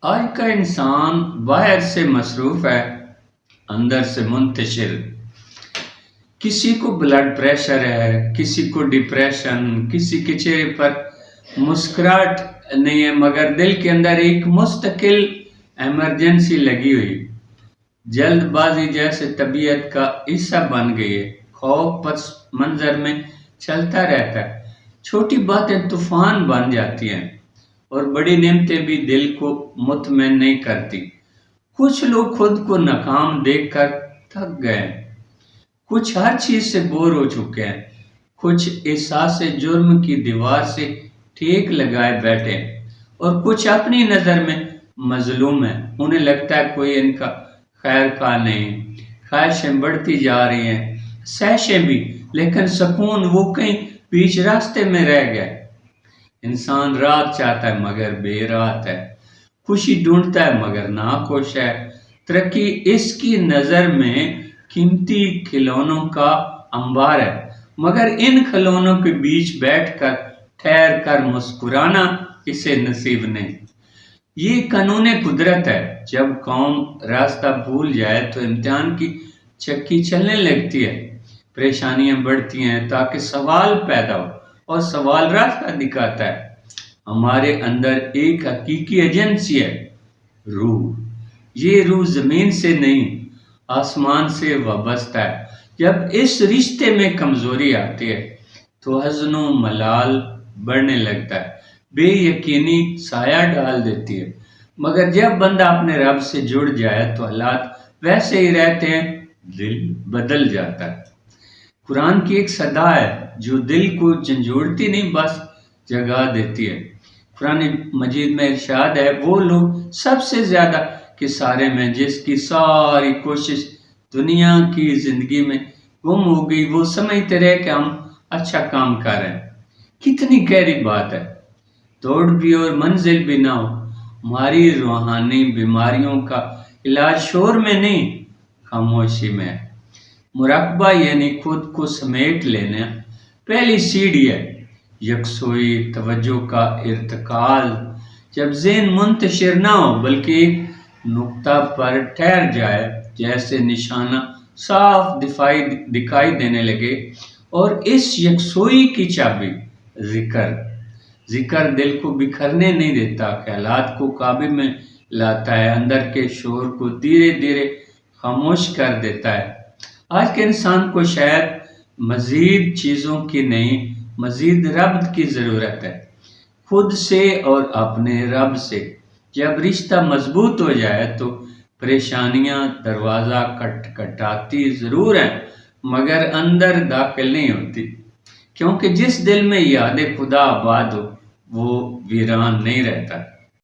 آج کا انسان باہر سے مصروف ہے، اندر سے منتشر۔ کسی کو بلڈ پریشر ہے، کسی کو ڈپریشن، کسی کے چہرے پر مسکراہٹ نہیں ہے، مگر دل کے اندر ایک مستقل ایمرجنسی لگی ہوئی، جلد بازی جیسے طبیعت کا حصہ بن گئی ہے۔ خوف پس منظر میں چلتا رہتا ہے، چھوٹی باتیں طوفان بن جاتی ہیں، اور بڑی نعمتیں بھی دل کو مطمئن نہیں کرتی۔ کچھ لوگ خود کو ناکام دیکھ کر تھک گئے ہیں، کچھ ہر چیز سے بور ہو چکے ہیں، کچھ احساس جرم کی دیوار سے ٹھیک لگائے بیٹھے ہیں، اور کچھ اپنی نظر میں مظلوم ہیں۔ انہیں لگتا ہے کوئی ان کا خیر خواہ نہیں، خواہشیں بڑھتی جا رہی ہیں، سہشیں بھی، لیکن سکون وہ کہیں بیچ راستے میں رہ گئے۔ انسان راحت چاہتا ہے مگر بے راحت ہے، خوشی ڈھونڈتا ہے مگر ناخوش ہے۔ ترقی اس کی نظر میں قیمتی کھلونوں کا انبار ہے، مگر ان کھلونوں کے بیچ بیٹھ کر ٹھہر کر مسکرانا اسے نصیب نہیں۔ یہ قانون قدرت ہے، جب قوم راستہ بھول جائے تو امتحان کی چکی چلنے لگتی ہے، پریشانیاں بڑھتی ہیں تاکہ سوال پیدا ہو، اور سوال راستہ دکھاتا ہے۔ ہمارے اندر ایک حقیقی ایجنسی ہے، روح۔ یہ روح زمین سے نہیں، آسمان سے وابستہ ہے۔ جب اس رشتے میں کمزوری آتی ہے تو حزن و ملال بڑھنے لگتا ہے، بے یقینی سایہ ڈال دیتی ہے، مگر جب بندہ اپنے رب سے جڑ جائے تو حالات ویسے ہی رہتے ہیں، دل بدل جاتا ہے۔ قرآن کی ایک صدا ہے جو دل کو جھنجھوڑتی نہیں، بس جگا دیتی ہے۔ قرآن مجید میں ارشاد ہے، وہ لوگ سب سے زیادہ خسارے میں جس کی ساری کوشش دنیا کی زندگی میں گم ہو گئی، وہ سمجھتے رہے کہ ہم اچھا کام کر رہے ہیں۔ کتنی گہری بات ہے۔ دوڑ بھی اور منزل بھی نہ ہو، ہماری روحانی بیماریوں کا علاج شور میں نہیں، خاموشی میں ہے۔ مراقبہ یعنی خود کو سمیٹ لینا پہلی سیڑھی ہے، یکسوئی توجہ کا ارتکاز۔ جب ذہن منتشر نہ ہو بلکہ ایک نقطہ پر ٹھہر جائے، جیسے نشانہ صاف دکھائی دینے لگے، اور اس یکسوئی کی چابی ذکر دل کو بکھرنے نہیں دیتا، خیالات کو قابو میں لاتا ہے، اندر کے شور کو دھیرے دھیرے خاموش کر دیتا ہے۔ آج کے انسان کو شاید مزید چیزوں کی نہیں، مزید ربط کی ضرورت ہے، خود سے اور اپنے رب سے۔ جب رشتہ مضبوط ہو جائے تو پریشانیاں دروازہ کھٹکھٹاتی ضرور ہیں، مگر اندر داخل نہیں ہوتی، کیونکہ جس دل میں یاد خدا آباد ہو وہ ویران نہیں رہتا۔